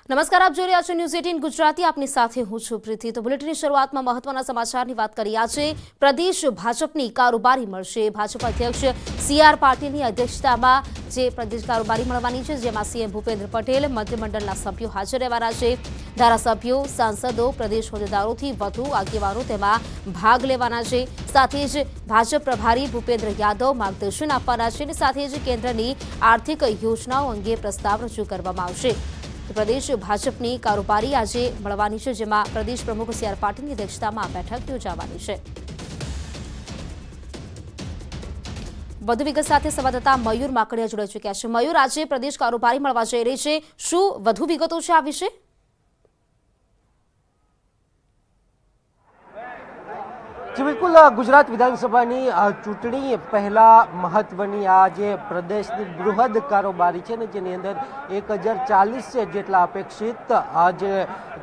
નમસ્કાર, આપ જોઈ રહ્યા છો ન્યૂઝ 18 ગુજરાતી। આપની સાથે હું છું પ્રીતિ। તો બુલેટિનની શરૂઆતમાં મહત્વના સમાચારની વાત કરીએ। આજે પ્રદેશ ભાજપની કારોબારી મળશે। ભાજપ અધ્યક્ષ CR પાટીલની અધ્યક્ષતામાં જે પ્રદેશ કારોબારી મળવાની છે, જેમાં CM ભૂપેન્દ્ર પટેલ, મંત્રીમંડળના સભ્યો હાજર રહેવાના છે। ધારાસભ્યો, સાંસદો, પ્રદેશ હોદ્દેદારોથી વધુ આગેવાનો તેમાં ભાગ લેવાના છે। સાથે જ ભાજપ પ્રભારી ભૂપેન્દ્ર યાદવ માર્ગદર્શન આપવાના છે અને સાથે જ કેન્દ્રની આર્થિક યોજનાઓ અંગે પ્રસ્તાવ રજૂ કરવામાં આવશે। પ્રદેશ ભાજપની કારોબારી આજે મળવાની છે, જેમાં પ્રદેશ પ્રમુખ CR પાટીલની અધ્યક્ષતામાં બેઠક યોજાવાની છે। વધુ વિગત સાથે સંવાદદાતા મયુર માકડિયા જોડાઈ ચૂક્યા છે। મયુર, આજે પ્રદેશ કારોબારી મળવા જઈ રહી છે, શું વધુ વિગતો છે આ વિશે? जी बिल्कुल, गुजरात विधानसभाની ચૂંટણી પહેલા મહત્વની આ જે પ્રદેશની બૃહદ કારોબારી છે ને, જેની અંદર 1040 જેટલા અપેક્ષિત આ જે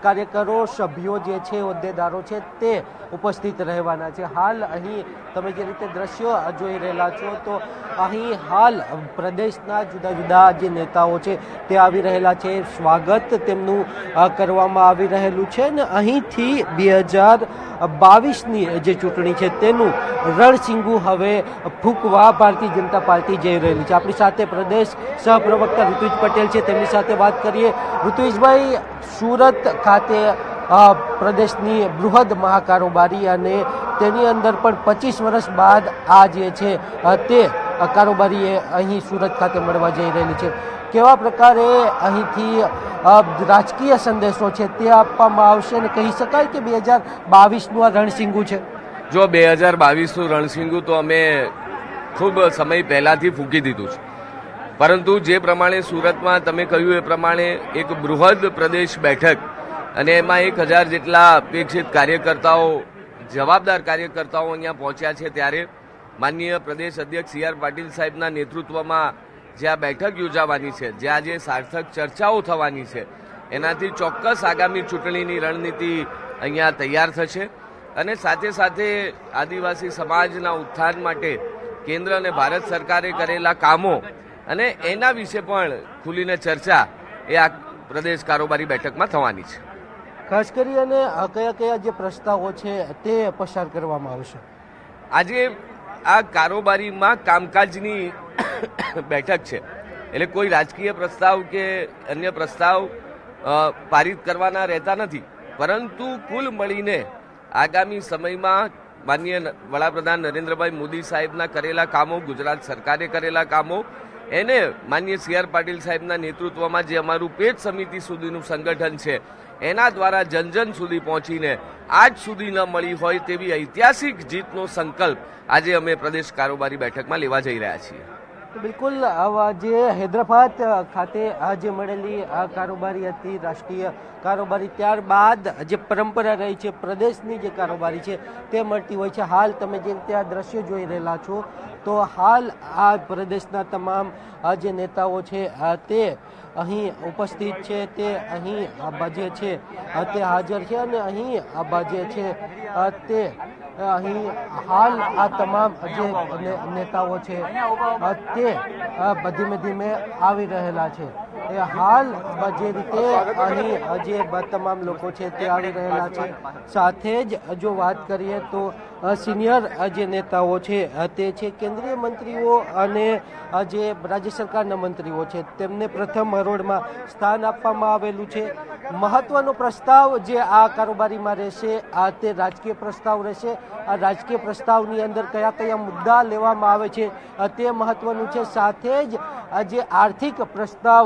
કાર્યકરો, સભ્યો જે છે, હોદ્દેદારો છે, તે ઉપસ્થિત રહેવાના છે। હાલ અહીં તમે જે રીતે દ્રશ્યો જોઈ રહેલા છો, તો અહીં હાલ પ્રદેશના જુદા જુદા જે નેતાઓ છે તે આવી રહેલા છે। સ્વાગત તેમનું કરવામાં આવી રહેલું છે ને અહીંથી 2022ની જે ચૂંટણી છે તેનું રણસિંગુ હવે ફૂંકવા ભારતીય જનતા પાર્ટી જઈ રહેલી છે। આપણી સાથે પ્રદેશ સહપ્રવક્તા ઋત્વિજ પટેલ છે, તેમની સાથે વાત કરીએ। ઋત્વિજભાઈ, સુરત ખાતે પ્રદેશની બૃહદ મહાકારોબારી અને તેની અંદર પણ 25 વર્ષ બાદ આ જે છે તે કારોબારી અહીં સુરત ખાતે મળવા જઈ રહેલી છે। કેવા પ્રકારે અહીંથી રાજકીય સંદેશો છે તે આપવામાં આવશે અને કહી શકાય કે 2022નું આ રણસિંગુ છે? જો 2022નું રણસિંગુ તો અમે ખૂબ સમય પહેલાંથી ફૂંકી દીધું છે, પરંતુ જે પ્રમાણે સુરતમાં તમે કહ્યું એ પ્રમાણે એક બૃહદ પ્રદેશ બેઠક અને એમાં 1000 જેટલા અપેક્ષિત કાર્યકર્તાઓ, જવાબદાર કાર્યકર્તાઓ અહીંયા પહોંચ્યા છે, ત્યારે માનનીય પ્રદેશ અધ્યક્ષ CR પાટીલ સાહેબના નેતૃત્વમાં જે આ બેઠક યોજાવાની છે, જ્યાં જે સાર્થક ચર્ચાઓ થવાની છે, એનાથી ચોક્કસ આગામી ચૂંટણીની રણનીતિ અહીંયા તૈયાર થશે અને સાથે સાથે આદિવાસી સમાજના ઉત્થાન માટે કેન્દ્ર અને ભારત સરકારે કરેલા કામો અને એના વિશે પણ ખુલીને ચર્ચા એ આ પ્રદેશ કારોબારી બેઠકમાં થવાની છે। ખાસ કરી અને કયા કયા જે પ્રસ્તાવો છે તે પસાર કરવામાં આવશે? આજે આ કારોબારીમાં કામકાજની બેઠક છે, એટલે કોઈ રાજકીય પ્રસ્તાવ કે અન્ય પ્રસ્તાવ પારિત કરવાના રહેતા નથી, પરંતુ કુલ મળીને આગામી સમયમાં માનનીય વડાપ્રધાન નરેન્દ્રભાઈ મોદી સાહેબના કરેલા કામો, ગુજરાત સરકારે કરેલા કામો, એને માનનીય CR પાટીલ સાહેબના નેતૃત્વમાં જે અમારું પેજ સમિતિ સુધીનું સંગઠન છે એના દ્વારા જન સુધી પહોંચીને આજ સુધી ન મળી હોય તેવી ઐતિહાસિક જીતનો સંકલ્પ આજે અમે પ્રદેશ કારોબારી બેઠકમાં લેવા જઈ રહ્યા છીએ। તો બિલકુલ, જે હૈદરાબાદ ખાતે જે મળેલી કારોબારી હતી, રાષ્ટ્રીય કારોબારી, ત્યારબાદ જે પરંપરા રહી છે પ્રદેશની જે કારોબારી છે તે મળતી હોય છે। હાલ તમે જે રીતે આ દ્રશ્યો જોઈ રહેલા છો, તો હાલ આ પ્રદેશના તમામ જે નેતાઓ છે તે અહીં ઉપસ્થિત છે, તે અહીં જે છે તે હાજર છે અને અહીં જે છે તે અહીં હાલ આ તમામ જે નેતાઓ છે તે ધીમે ધીમે આવી રહેલા છે। એ હાલ જે રીતે અહીં જે તમામ લોકો છે તે આવી રહેલા છે। સાથે જ જો વાત કરીએ તો સિનિયર જે નેતાઓ છે તે છે કેન્દ્રીય મંત્રીઓ અને જે રાજ્ય સરકારના મંત્રીઓ છે, તેમને પ્રથમ હરોળમાં સ્થાન આપવામાં આવેલું છે। મહત્વનો પ્રસ્તાવ જે આ કારોબારીમાં રહેશે તે રાજકીય પ્રસ્તાવ રહેશે। આ રાજકીય પ્રસ્તાવની અંદર કયા કયા મુદ્દા લેવામાં આવે છે તે મહત્વનું છે। સાથે જ જે આર્થિક પ્રસ્તાવ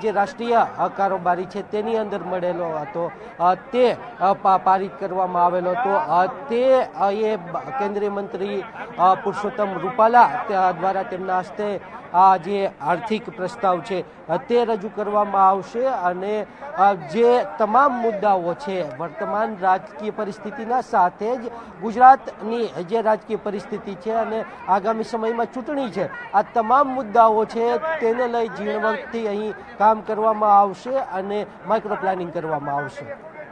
જે રાષ્ટ્રીય કારોબારી છે તેની અંદર મળેલો હતો તે પારિત કરવામાં આવેલો હતો। તે એ કેન્દ્રીય મંત્રી પુરુષોત્તમ રૂપાલા દ્વારા તેમના હસ્તે આ જે આર્થિક પ્રસ્તાવ છે તે રજૂ કરવામાં આવશે અને જે તમામ મુદ્દાઓ છે વર્તમાન રાજકીય પરિસ્થિતિના, સાથે જ ગુજરાતની જે રાજકીય પરિસ્થિતિ છે અને આગામી સમયમાં ચૂંટણી છે, આ તમામ મુદ્દાઓ છે તેને લઈ ઝીણવટથી અહીં કામ કરવામાં આવશે અને માઇક્રો પ્લાનિંગ કરવામાં આવશે।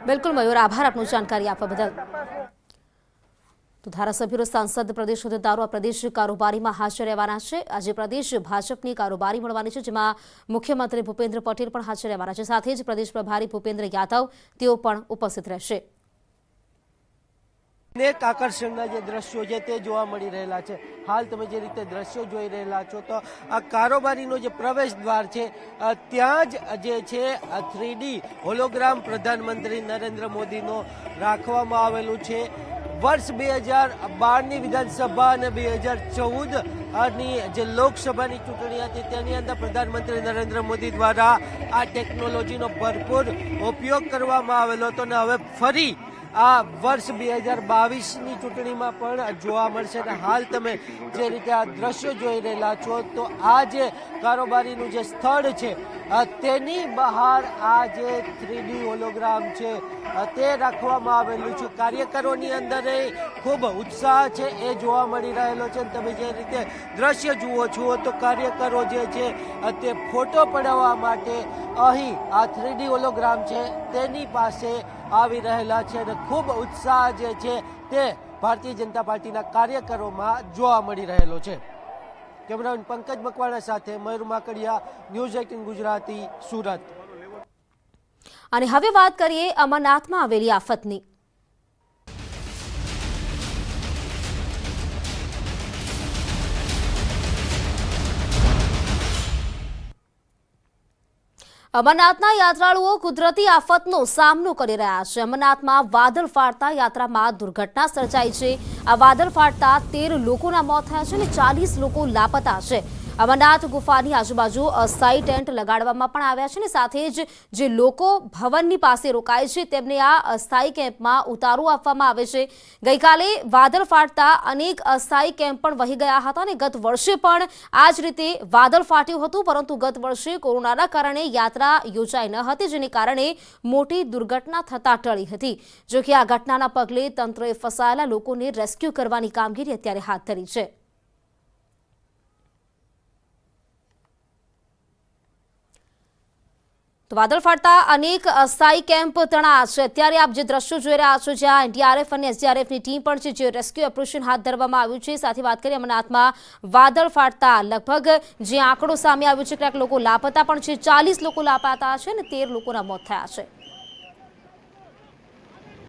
બિલકુલ મયુર, આભાર આપનું જાણકારી આપવા બદલ। તો ધારાસભ્યો સાંસદ પ્રદેશ હોદ્દેદારો આ પ્રદેશ કારોબારીમાં હાજર રહેવાના છે। આજે પ્રદેશ ભાજપની કારોબારી મળવાની છે, જેમાં મુખ્યમંત્રી ભૂપેન્દ્ર પટેલ પણ હાજર રહેવાના છે। સાથે જ પ્રદેશ પ્રભારી ભૂપેન્દ્ર યાદવ તેઓ પણ ઉપસ્થિત રહેશે। અનેક આકર્ષણના જે દ્રશ્યો છે તે જોવા મળી રહેલા છે। હાલ તમે જે રીતે દ્રશ્યો જોઈ રહેલા છો તો આ કારોબારીનો જે પ્રવેશ દ્વાર છે ત્યાં જ જે છે 3D હોલોગ્રામ પ્રધાનમંત્રી નરેન્દ્ર મોદીનો રાખવામાં આવેલું છે। વર્ષ 2012ની વિધાનસભા અને 2014ની જે લોકસભાની ચૂંટણી હતી તેની અંદર પ્રધાનમંત્રી નરેન્દ્ર મોદી દ્વારા આ ટેકનોલોજીનો ભરપૂર ઉપયોગ કરવામાં આવેલો હતો અને હવે ફરી આ વર્ષ 2022ની ચૂંટણીમાં પણ જોવા મળશે। અને હાલ તમે જે રીતે આ દ્રશ્યો જોઈ રહેલા છો તો આ જે કારોબારીનું જે સ્થળ છે તેની બહાર આ જે 3D હોલોગ્રામ છે તે રાખવામાં આવેલું છે। કાર્યકરોની અંદર ખૂબ ઉત્સાહ છે એ જોવા મળી રહેલો છે। તમે જે રીતે દ્રશ્ય જુઓ છો તો કાર્યકરો જે છે તે ફોટો પડાવવા માટે અહીં આ 3D હોલોગ્રામ છે તેની પાસે આવી રહેલા છે અને ખૂબ ઉત્સાહ જે છે તે ભારતીય જનતા પાર્ટીના કાર્યકરોમાં જોવા મળી રહેલો છે। કેમેરામેન પંકજ મકવાણા સાથે મયુર માકડિયા, ન્યૂઝ 18 ગુજરાતી, સુરત। અને હવે વાત કરીએ અમરનાથમાં આવેલી આફતની। અમરનાથના યાત્રાળુઓ કુદરતી આફતનો સામનો કરી રહ્યા છે। અમરનાથમાં વાદળ ફાટતા યાત્રામાં દુર્ઘટના સર્જાઈ છે। આ વાદળ ફાટતા 13 લોકોના મોત થયા છે અને 40 લોકો લાપતા છે। અમરનાથ ગુફાની આજુબાજુ અસ્થાયી ટેન્ટ લગાડવામાં પણ આવ્યા છે અને સાથે જ જે લોકો ભવનની પાસે રોકાય છે તેમને આ અસ્થાયી કેમ્પમાં ઉતારો આપવામાં આવે છે। ગઈકાલે વાદળ ફાટતા અનેક અસ્થાયી કેમ્પ પણ વહી ગયા હતા અને ગત વર્ષે પણ આ જ રીતે વાદળ ફાટ્યું હતું, પરંતુ ગત વર્ષે કોરોનાના કારણે યાત્રા યોજાઈ ન હતી, જેને કારણે મોટી દુર્ઘટના થતા ટળી હતી। જો કે આ ઘટનાના પગલે તંત્રએ ફસાયેલા લોકોને રેસ્ક્યુ કરવાની કામગીરી અત્યારે હાથ ધરી છે। તો વાદળ ફાટતા અનેક અસ્થાયી કેમ્પ તણાયા છે। અત્યારે આપ જે દ્રશ્યો જોઈ રહ્યા છો જ્યાં એનડીઆરએફ અને એસડીઆરએફની ટીમ પણ છે, જે રેસ્ક્યુ ઓપરેશન હાથ ધરવામાં આવ્યું છે। સાથે વાત કરીએ અમરનાથમાં વાદળ ફાટતા લગભગ જે આંકડો સામે આવ્યો છે, કેટલાક લોકો લાપતા પણ છે, 40 લોકો લાપતા છે અને 13 લોકોના મોત થયા છે।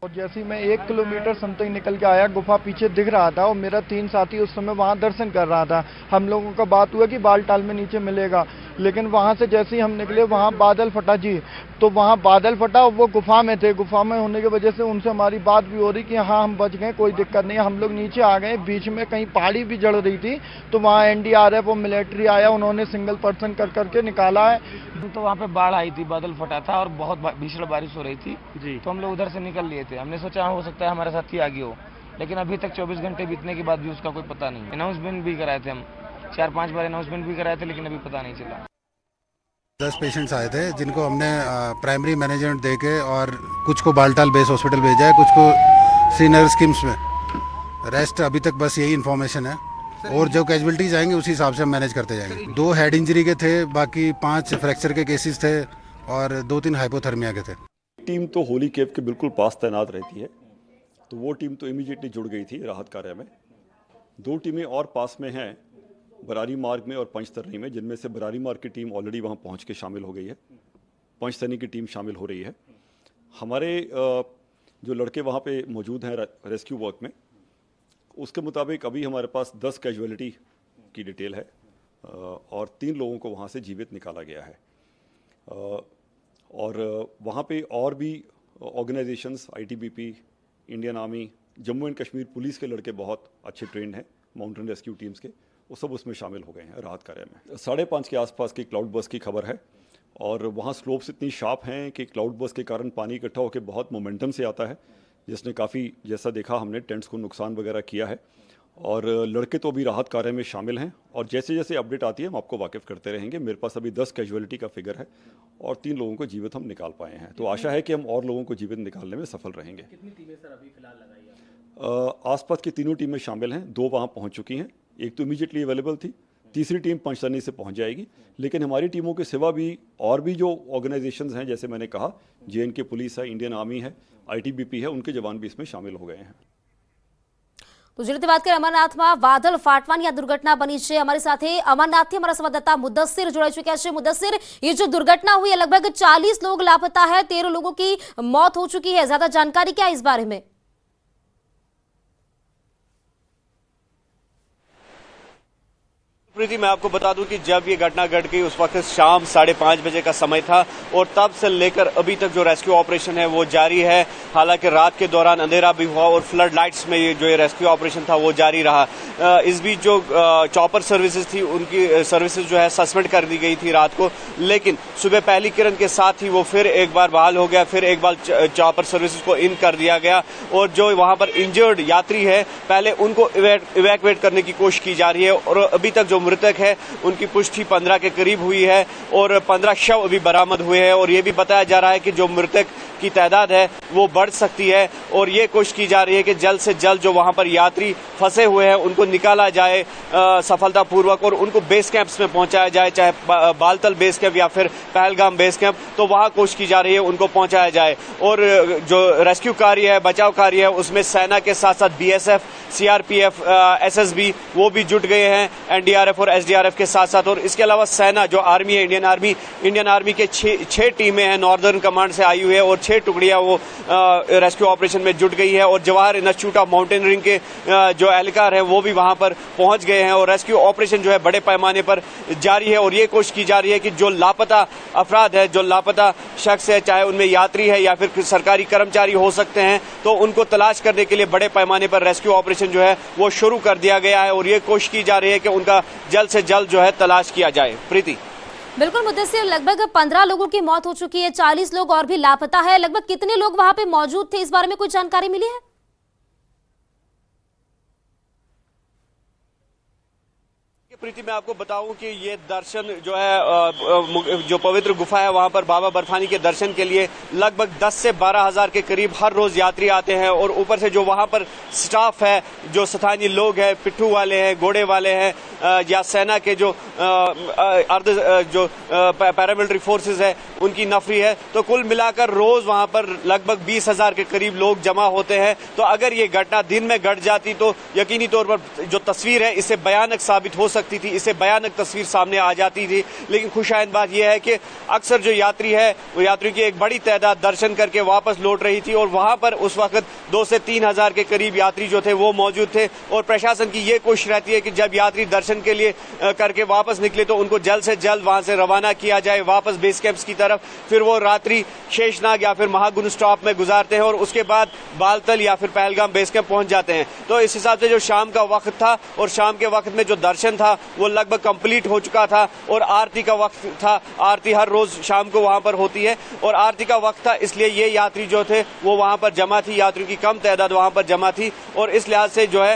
और जैसे ही मैं 1 किलोमीटर समथिंग निकल के आया, गुफा पीछे दिख रहा था और मेरा 3 साथी उस समय वहां दर्शन कर रहा था। हम लोगों का बात हुआ कि बालटाल में नीचे मिलेगा, लेकिन वहां से जैसे ही हम निकले वहां बादल फटा जी। तो वहां बादल फटा और वो गुफा में थे। गुफा में होने की वजह से उनसे हमारी बात भी हो रही कि हाँ हम बच गए, कोई दिक्कत नहीं। हम लोग नीचे आ गए, बीच में कहीं पहाड़ी भी जड़ रही थी तो वहाँ एनडीआरएफ और मिलिट्री आया, उन्होंने सिंगल पर्सन कर करके निकाला है। तो वहाँ पे बाढ़ आई थी, बादल फटा था और बहुत भीषण बारिश हो रही थी जी। तो हम लोग उधर से निकल लिए थे। हमने सोचा हो सकता है हमारे साथ ही आगे हो, लेकिन अभी तक 24 घंटे बीतने के बाद भी उसका कोई पता नहीं। अनाउंसमेंट भी कराए थे हम, 4-5 बार अनाउंसमेंट भी कराए थे, लेकिन अभी पता नहीं चला। 10 पेशेंट्स आए थे जिनको हमने प्राइमरी मैनेजमेंट देके और कुछ को बालटाल बेस हॉस्पिटल भेजा है, कुछ को श्रीनगर स्कीम्स में। रेस्ट अभी तक बस यही इन्फॉर्मेशन है और जो कैजुअलिटीज आएंगे उसी हिसाब से हम मैनेज करते जाएंगे। 2 हेड इंजरी के थे, बाकी 5 फ्रैक्चर के केसेस थे और 2-3 हाइपोथर्मिया के थे। टीम तो होली केव के बिल्कुल पास तैनात रहती है, तो वो टीम तो इमीडिएटली जुड़ गई थी राहत कार्य में। 2 टीमें और पास में हैं, बरारी मार्ग में और पंचतरनी में, जिनमें से बरारी मार्ग की टीम ऑलरेडी वहां पहुंच के शामिल हो गई है, पंचतरनी की टीम शामिल हो रही है। हमारे जो लड़के वहां पे मौजूद हैं रेस्क्यू वर्क में, उसके मुताबिक अभी हमारे पास 10 कैजुअलिटी की डिटेल है और 3 लोगों को वहां से जीवित निकाला गया है। और वहाँ पे और भी organisations, ITBP, Indian army, Jammu and Kashmir police के लड़के बहुत अच्छे ट्रेंड हैं, माउंटेन रेस्क्यू टीम्स के, वो सब उसमें शामिल हो गए हैं राहत कार्य में। 5:30 के आसपास की क्लाउड बर्स्ट की खबर है और वहाँ स्लोप्स इतनी शार्प हैं कि क्लाउड बर्स्ट के कारण पानी इकट्ठा होकर बहुत मोमेंटम से आता है, जिसने काफ़ी, जैसा देखा हमने, टेंट्स को नुकसान वगैरह किया है। और लड़के तो अभी राहत कार्य में शामिल हैं और जैसे जैसे अपडेट आती है हम आपको वाकिफ़ करते रहेंगे। मेरे पास अभी 10 कैजुअलिटी का फिगर है और 3 लोगों को जीवित हम निकाल पाए हैं, तो आशा है कि हम और लोगों को जीवित निकालने में सफल रहेंगे। कितनी टीमें सर अभी फिलहाल लगाई हैं? आसपास की तीनों टीमें शामिल हैं, 2 वहाँ पहुँच चुकी हैं, एक तो इमीडिएटली अवेलेबल थी, तीसरी टीम पंचतरनी से पहुँच जाएगी। लेकिन हमारी टीमों के सिवा भी और भी जो ऑर्गेनाइजेशंस हैं, जैसे मैंने कहा JNK पुलिस है, इंडियन आर्मी है, ITBP है, उनके जवान भी इसमें शामिल हो गए हैं। તો જે રીતે વાત કરીએ અમરનાથમાં વાદળ ફાટવાની આ દુર્ઘટના બની છે। અમારી સાથે અમરનાથથી અમારા સંવાદદાता मुदस्सिर जुड़ चुके हैं। मुदस्सिर, ये जो दुर्घटना हुई है लगभग 40 लोग लापता है, 13 लोगों की मौत हो चुकी है, ज्यादा जानकारी क्या है इस बारे में? प्रीति, मैं आपको बता दूं कि जब ये घटना घट गई उस वक्त शाम 5:30 बजे का समय था और तब से लेकर अभी तक जो रेस्क्यू ऑपरेशन है वो जारी है। हालांकि रात के दौरान अंधेरा भी हुआ और फ्लड लाइट्स में ये जो रेस्क्यू ऑपरेशन था वो जारी रहा। इस बीच जो चॉपर सर्विसेज थी उनकी सर्विसेज जो है सस्पेंड कर दी गई थी रात को, लेकिन सुबह पहली किरण के साथ ही वो फिर एक बार बहाल हो गया। फिर एक बार चॉपर सर्विसेज को इन कर दिया गया और जो वहां पर इंजर्ड यात्री है पहले उनको इवैक्यूएट करने की कोशिश की जा रही है और अभी तक जो मृतक है उनकी पुष्टि 15 के करीब हुई है और 15 शव अभी बरामद हुए हैं और ये भी बताया जा रहा है कि जो मृतक की तादाद है वो बढ़ सकती है और ये कोशिश की जा रही है कि जल्द से जल्द जो वहां पर यात्री फंसे हुए हैं उनको निकाला जाए सफलतापूर्वक और उनको बेस कैंप्स में पहुंचाया जाए, चाहे बालतल बेस कैंप या फिर पहलगाम बेस कैंप, तो वहां कोशिश की जा रही है उनको पहुंचाया जाए। और जो रेस्क्यू कार्य है, बचाव कार्य है, उसमें सेना के साथ साथ BSF, CRPF, SSB वो भी जुट गए हैं, NDRF और SDRF के साथ साथ। और इसके अलावा सेना जो आर्मी है, इंडियन आर्मी के 6 टीमें हैं, नॉर्दर्न कमांड से आई हुई है और 6 टुकड़ियां वो रेस्क्यू ऑपरेशन में जुट गई है और जवाहर इंस्टीट्यूट ऑफ माउंटेनियरिंग के जो एहलकार है वो भी वहां पर पहुंच गए हैं और रेस्क्यू ऑपरेशन जो है बड़े पैमाने पर जारी है। और ये कोशिश की जा रही है कि जो लापता अफराद है, जो लापता शख्स है, चाहे उनमें यात्री है या फिर सरकारी कर्मचारी हो सकते हैं, तो उनको तलाश करने के लिए बड़े पैमाने पर रेस्क्यू ऑपरेशन जो है वो शुरू कर दिया गया है और ये कोशिश की जा रही है कि उनका जल्द से जल्द जो है तलाश किया जाए। प्रीति, बिल्कुल मुदस्सिर, लगभग 15 लोगों की मौत हो चुकी है, 40 लोग और भी लापता है। लगभग कितने लोग वहां पे मौजूद थे, इस बारे में कुछ जानकारी मिली है? प्रीति, मैं आपको बताऊं कि ये दर्शन जो है जो पवित्र गुफा है वहां पर बाबा बर्फानी के दर्शन के लिए लगभग 10 से 12 हजार के करीब हर रोज यात्री आते हैं और ऊपर से जो वहां पर स्टाफ है, जो स्थानीय लोग हैं, पिट्ठू वाले हैं, घोड़े वाले हैं या सेना के जो पैरामिलिट्री फोर्सेस है उनकी नफरी है, तो कुल मिलाकर रोज वहां पर लगभग 20 हजार के करीब लोग जमा होते हैं। तो अगर ये घटना दिन में घट जाती तो यकीनी तौर पर जो तस्वीर है इससे भयानक साबित हो सकती थी, इससे भयानक तस्वीर सामने आ जाती थी। लेकिन खुशाइंद बात यह है कि अक्सर जो यात्री है वो यात्री की एक बड़ी तादाद दर्शन करके वापस लौट रही थी और वहां पर उस वक्त 2 से 3 हजार के करीब यात्री जो थे वो मौजूद थे और प्रशासन की ये कोशिश रहती है कि जब यात्री दर्शन के लिए करके वापस निकले तो उनको जल्द से जल्द वहां से रवाना किया जाए वापस बेस कैंप्स की तरफ। फिर वो रात्रि शेषनाग या फिर महागुन स्टॉप में गुजारते हैं और उसके बाद बालतल या फिर पहलगाम बेस कैंप पहुंच जाते हैं। तो इस हिसाब से जो शाम का वक्त था और शाम के वक्त में जो दर्शन था वो लगभग कंप्लीट हो चुका था और आरती का वक्त था। आरती हर रोज शाम को वहां पर होती है और आरती का वक्त था, इसलिए ये यात्री जो थे वो वहां पर जमा थी, यात्रियों की कम तादाद वहां पर जमा थी और इस लिहाज से जो है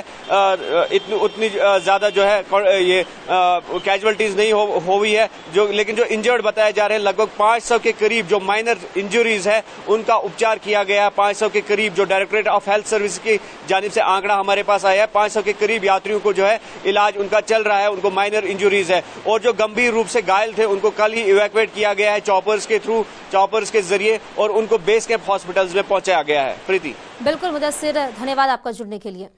उतनी ज्यादा जो है ये कैजुअलिटीज नहीं हुई है। जो लेकिन जो इंजर्ड बताए जा रहे हैं लगभग 500 के करीब जो माइनर इंजरीज है उनका उपचार किया गया। 500 के करीब जो डायरेक्टरेट ऑफ हेल्थ सर्विस की जानिब से आंकड़ा हमारे पास आया है, 500 के करीब यात्रियों को जो है इलाज उनका चल रहा है, उनको माइनर इंजरीज है और जो गंभीर रूप से घायल थे उनको कल ही इवैक्यूएट किया गया है चॉपर्स के थ्रू, चॉपर्स के जरिए और उनको बेस कैंप हॉस्पिटल्स में पहुंचाया गया है। प्रीति, बिल्कुल मुदस्सिर, धन्यवाद आपका जुड़ने के लिए।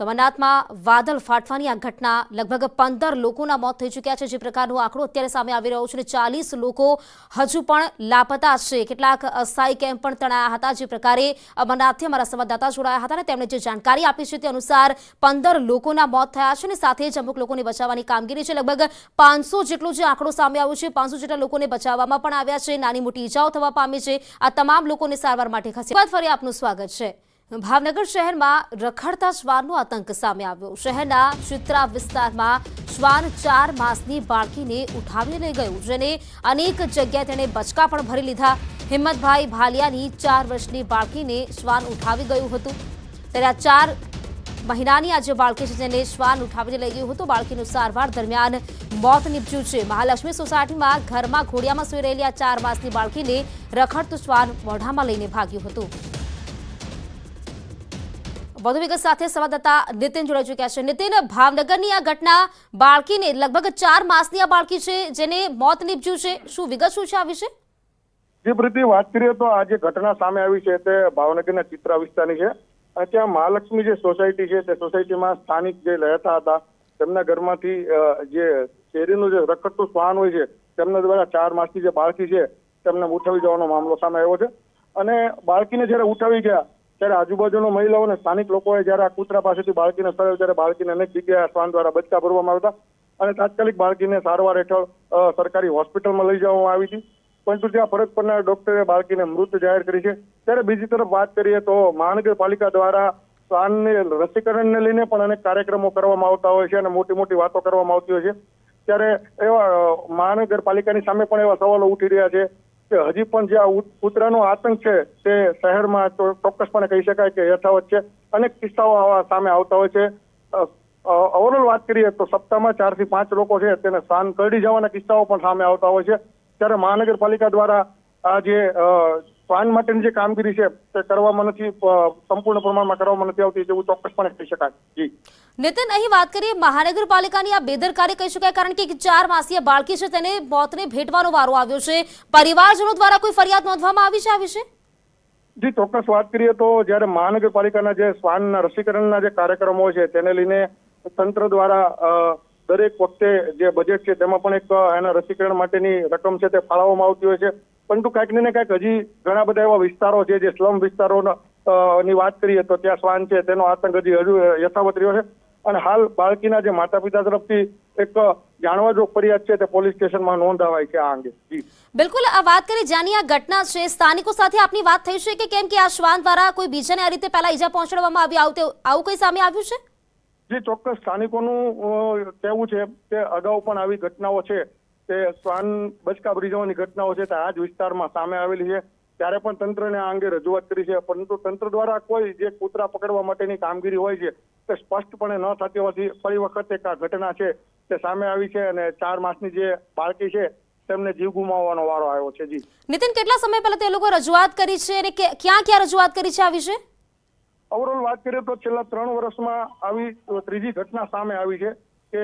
तो અમરનાથમાં વાદળ ફાટવાની આ ઘટના લગભગ 15 લોકોના મોત થઈ ચૂક્યા છે, જે પ્રકારનો આંકડો અત્યારે સામે આવી રહ્યો છે અને 40 લોકો હજુ પણ લાપતા છે। કેટલાક અસ્થાયી કેમ્પ પણ તણાયા હતા। જે પ્રકારે અમરનાથથી અમારા સંવાદદાતા જોડાયા હતા અને તેમણે જે જાણકારી આપી છે તે અનુસાર 15 લોકોના મોત થયા છે અને સાથે જ અમુક લોકોને બચાવવાની કામગીરી છે। લગભગ 500 જેટલો જે આંકડો સામે આવ્યો છે, 500 જેટલા લોકોને બચાવવામાં પણ આવ્યા છે, નાની મોટી ઈજાઓ થવા પામી છે। આ તમામ લોકોને સારવાર માટે ખસેડવામાં ફરી આપનું સ્વાગત છે। ભાવનગર શહેરમાં રખડતા શ્વાનનો આતંક સામે આવ્યો। શહેરના ચિત્રા વિસ્તારમાં શ્વાન 4 માસની બાળકીને ઉઠાવી લઈ ગયું, જેને અનેક જગ્યાએ તેણે બચકા પણ ભરી લીધા। હિંમતભાઈ ભાલિયાની 4 વર્ષની બાળકીને શ્વાન ઉઠાવી ગયું હતું। ત્યારે આ 4 મહિનાની આ જે બાળકી છે જેને શ્વાન ઉઠાવીને લઈ ગયું હતું, બાળકીનું સારવાર દરમિયાન મોત નીપજ્યું છે। મહાલક્ષ્મી સોસાયટીમાં ઘરમાં ઘોડિયામાં સૂઈ રહેલી આ 4 માસની બાળકીને રખડતું શ્વાન મોઢામાં લઈને ભાગ્યું હતું। વધુ વિગત સાથે સંવાદદાતા નિતિન જોડાઈ ચૂક્યા છે। નિતિન, ભાવનગરની આ ઘટના બાળકીને લગભગ 4 માસની આ બાળકી છે જેને મોત નીપજ્યું છે, શું વિગત શું છે આ વિશે? જે પ્રીતિ વાત કરીએ તો આ જે ઘટના સામે આવી છે તે ભાવનગરના ચિત્રા વિસ્તારની છે। અને ત્યાં મહાલક્ષ્મી જે સોસાયટી છે તે સોસાયટીમાં સ્થાનિક જે રહેતા હતા તેમના ઘરમાંથી જે શેરીનું જે રખડતું શ્વાન હોય છે તેમના દ્વારા 4 માસની જે બાળકી છે તેમને ઉઠાવી જવાનો મામલો સામે આવ્યો છે અને બાળકીને જ્યારે ઉઠાવી ગયા ત્યારે આજુબાજુના મહિલાઓ અને સ્થાનિક લોકોએ જ્યારે આ કૂતરા પાસેથી બાળકીને સળાવ્યું ત્યારે બાળકીને અનેક જગ્યાએ શ્વાન દ્વારા બચકા ભરવામાં આવ્યા હતા અને તાત્કાલિક બાળકીને સારવાર હેઠળ સરકારી હોસ્પિટલમાં લઈ જવામાં આવી હતી, પરંતુ ત્યાં ફરજ પરના ડોક્ટરે બાળકીને મૃત જાહેર કરી છે. ત્યારે બીજી તરફ વાત કરીએ તો મહાનગરપાલિકા દ્વારા શ્વાનને રસીકરણને લઈને પણ અનેક કાર્યક્રમો કરવામાં આવતા હોય છે અને મોટી મોટી વાતો કરવામાં આવતી હોય છે. ત્યારે એવા મહાનગરપાલિકાની સામે પણ એવા સવાલો ઉઠી રહ્યા છે કે હજી પણ જે આ કૂતરાનો આતંક છે તે શહેરમાં ચોક્કસપણે કહી શકાય કે યથાવત છે. અનેક કિસ્સાઓ આવા સામે આવતા હોય છે. ઓવરઓલ વાત કરીએ તો સપ્તાહમાં 4 થી 5 લોકો છે તેને શ્વાન કરડી જવાના કિસ્સાઓ પણ સામે આવતા હોય છે. ત્યારે મહાનગરપાલિકા દ્વારા આ જે શ્વાન માટેની જે કામગીરી છે તે કરવામાં નથી, સંપૂર્ણ પ્રમાણમાં કરવામાં નથી આવતી તેવું ચોક્કસપણે કહી શકાય. જી નિતિન, અહીં વાત કરીએ મહાનગરપાલિકાની આ બેદરકારી કહી શકાય, કારણ કે 4 માસીય બાળકી છે તેને મોતને ભેટવાનો વારો આવ્યો છે. પરિવારજનો દ્વારા કોઈ ફરિયાદ નોંધવામાં આવી છે આ વિશે? જી ચોક્કસ વાત કરીએ તો જ્યારે મહાનગરપાલિકાના જે શ્વાનના રસીકરણના જે કાર્યક્રમો છે તેને લઈને તંત્ર દ્વારા દરેક વખતે જે બજેટ છે તેમાં પણ એક એના રસીકરણ માટેની રકમ છે તે ફાળવવામાં આવતી હોય છે, પરંતુ કાંઈક ને કાંઈક હજી ઘણા બધા એવા વિસ્તારો છે જે સ્લમ વિસ્તારોની વાત કરીએ તો ત્યાં શ્વાન છે તેનો આતંક હજુ યથાવત રહ્યો છે અને હાલ બાળકીના જે માતા પિતા તરફથી એક જાણવાજોગ ફરિયાદ છે તે પોલીસ સ્ટેશનમાં નોંધાવાય છે આ અંગે. જી બિલકુલ, આ વાત કરી જ્યાંની આ ઘટના છે, સ્થાનિકો સાથે આપની વાત થઈ છે કે કેમ કે આ શ્વાન દ્વારા કોઈ બીજાને આ રીતે પહેલા ઈજા પહોંચાડવામાં આવી, આવું કોઈ સામે આવ્યું છે? જી ચોક્કસ સ્થાનિકોનું કહેવું છે કે અગાઉ પણ આવી ઘટનાઓ છે તે શ્વાન બચકા ભરી જવાની ઘટનાઓ છે તે આ જ વિસ્તારમાં સામે આવેલી છે. ત્યારે પણ તંત્રને આ અંગે રજૂઆત કરી છે, પરંતુ તંત્ર દ્વારા કોઈ જે કૂતરા પકડવા માટેની કામગીરી હોય છે તે સ્પષ્ટપણે ન થતી હોવાથી ફરી વખત એક આ ઘટના છે તે સામે આવી છે અને 4 માસની જે બાળકી છે તેમને જીવ ગુમાવવાનો વારો આવ્યો છે. જી નિતિન, કેટલા સમય પહેલા તે લોકો રજૂઆત કરી છે અને ક્યાં રજૂઆત કરી છે આ વિશે? ઓવરઓલ વાત કરીએ તો છેલ્લા 3 વર્ષમાં આવી ત્રીજી ઘટના સામે આવી છે કે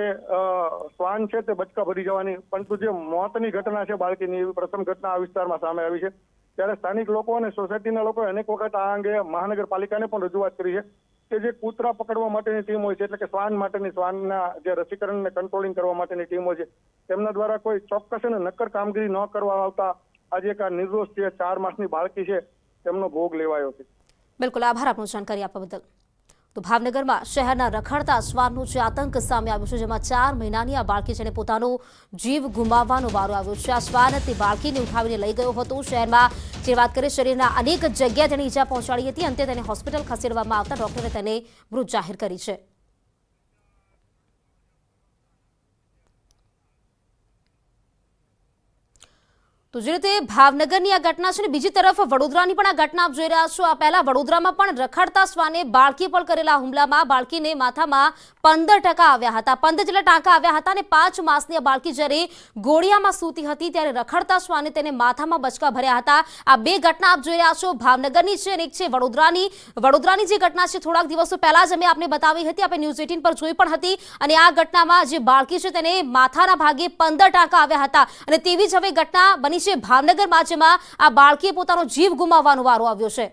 શ્વાન છે તે બચકા ભરી જવાની, પરંતુ જે મોતની ઘટના છે બાળકીની એવી પ્રથમ ઘટના આ વિસ્તારમાં સામે આવી છે. ત્યારે સ્થાનિક લોકો અને સોસાયટીના લોકોએ અનેક વખત આ અંગે મહાનગરપાલિકાને પણ રજૂઆત કરી છે કે જે કૂતરા પકડવા માટેની ટીમ હોય છે, એટલે કે શ્વાન માટેની, શ્વાનના જે રસીકરણને કંટ્રોલિંગ કરવા માટેની ટીમ હોય છે તેમના દ્વારા કોઈ ચોક્કસ અને નક્કર કામગીરી ન કરવા આવતા આજે એક આ નિર્દોષ જે 4 માસની બાળકી છે તેમનો ભોગ લેવાયો છે. બિલકુલ, આભાર આપનો જાણકારી આપવા બદલ. તો ભાવનગરમાં શહેરના રખડતા શ્વાનનો જે આતંક સામે આવ્યો છે, જેમાં 4 મહિનાની આ બાળકી છે પોતાનો જીવ ગુમાવવાનો વારો આવ્યો છે. આ શ્વાન તે બાળકીને ઉઠાવીને લઈ ગયો હતો. શહેરમાં જે વાત કરીએ શરીરના અનેક જગ્યાએ તેને ઈજા પહોંચાડી હતી. અંતે તેને હોસ્પિટલ ખસેડવામાં આવતા ડોક્ટરે તેને મૃત જાહેર કરી છે. તો જે રીતે ભાવનગરની આ ઘટના છે ને, બીજી તરફ વડોદરાની પણ આ ઘટના આપ જોઈ રહ્યા છો. આ પહેલા વડોદરામાં પણ રખડતા શ્વાને બાળકી પર કરેલા હુમલામાં બાળકીને માથામાં 15% આવ્યા હતા, 15 જેટલા ટાંકા આવ્યા હતા અને 5 માસની આ બાળકી જ્યારે ગોળિયામાં સૂતી હતી ત્યારે રખડતા શ્વાને તેને માથામાં બચકા ભર્યા હતા. આ બે ઘટના આપ જોઈ રહ્યા છો, ભાવનગરની છે અને એક છે વડોદરાની જે ઘટના છે થોડાક દિવસો પહેલા જ અમે આપને બતાવી હતી, આપણે ન્યૂઝ 18 પર જોઈ પણ હતી. અને આ ઘટનામાં જે બાળકી છે તેને માથાના ભાગે 15 ટાંકા આવ્યા હતા અને તેવી જ હવે ઘટના બની છે ભાવનગરમાં, જેમાં આ બાળકીએ પોતાનો જીવ ગુમાવવાનો વારો આવ્યો છે.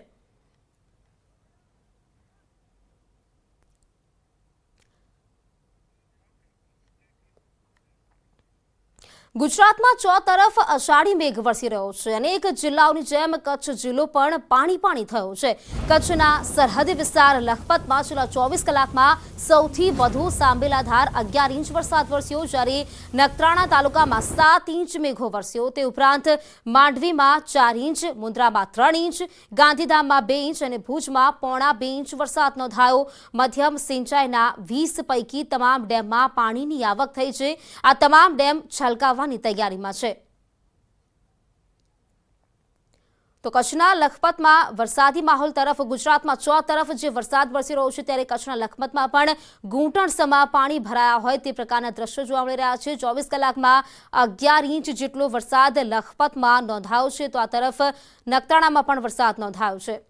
ગુજરાતમાં ચોતરફ અષાઢી મેઘ વરસી રહ્યો છે. અનેક જિલ્લાઓની જેમ કચ્છ જિલ્લો પણ પાણી થયો છે. કચ્છના સરહદી વિસ્તાર લખપતમાં છેલ્લા 24 કલાકમાં સૌથી વધુ સાંબેલાધાર 11 ઇંચ વરસાદ વરસ્યો, જ્યારે નખત્રાણા તાલુકામાં 7 ઇંચ મેઘો વરસ્યો. તે ઉપરાંત માંડવીમાં 4 ઇંચ, મુન્દ્રામાં 3 ઇંચ, ગાંધીધામમાં 2 ઇંચ અને ભુજમાં 1.25 ઇંચ વરસાદ નોંધાયો. મધ્યમ સિંચાઈના 20 પૈકી તમામ ડેમમાં પાણીની આવક થઈ છે. આ તમામ ડેમ છલકાવવાની તૈયારીમાં છે. તો કચ્છના લખપતમાં વરસાદી માહોલ તરફ ગુજરાતમાં ચોતરફ જે વરસાદ વરસી રહ્યો છે, ત્યારે કચ્છના લખપતમાં પણ ઘૂંટણસમા પાણી ભરાયા હોય તે પ્રકારના દ્રશ્યો જોવા મળી રહ્યા છે. 24 કલાકમાં 11 ઇંચ જેટલો વરસાદ લખપતમાં નોંધાયો છે. તો આ તરફ નખત્રાણામાં પણ વરસાદ નોંધાયો છે.